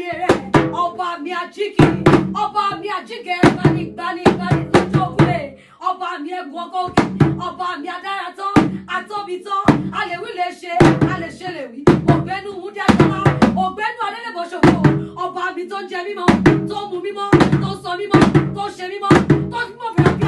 láyé rẹ̀ ọba mi àjíkì ọba mi àjíkẹ́ gbanigbani lójú òkúlé ọba mi ẹ̀gùn ọkọ̀ òkè ọba mi adára tán àtọ́bi tán alèwí lè ṣe alèṣe lè wí ògbẹ́nu wúdí àjọlá ògbẹ́nu adélébọ̀ṣòfò ọba mi tó jẹ mímọ́ tó mu mímọ́ tó sọ mímọ́ tó ṣe mímọ́ tó mímọ́ fẹ́ràn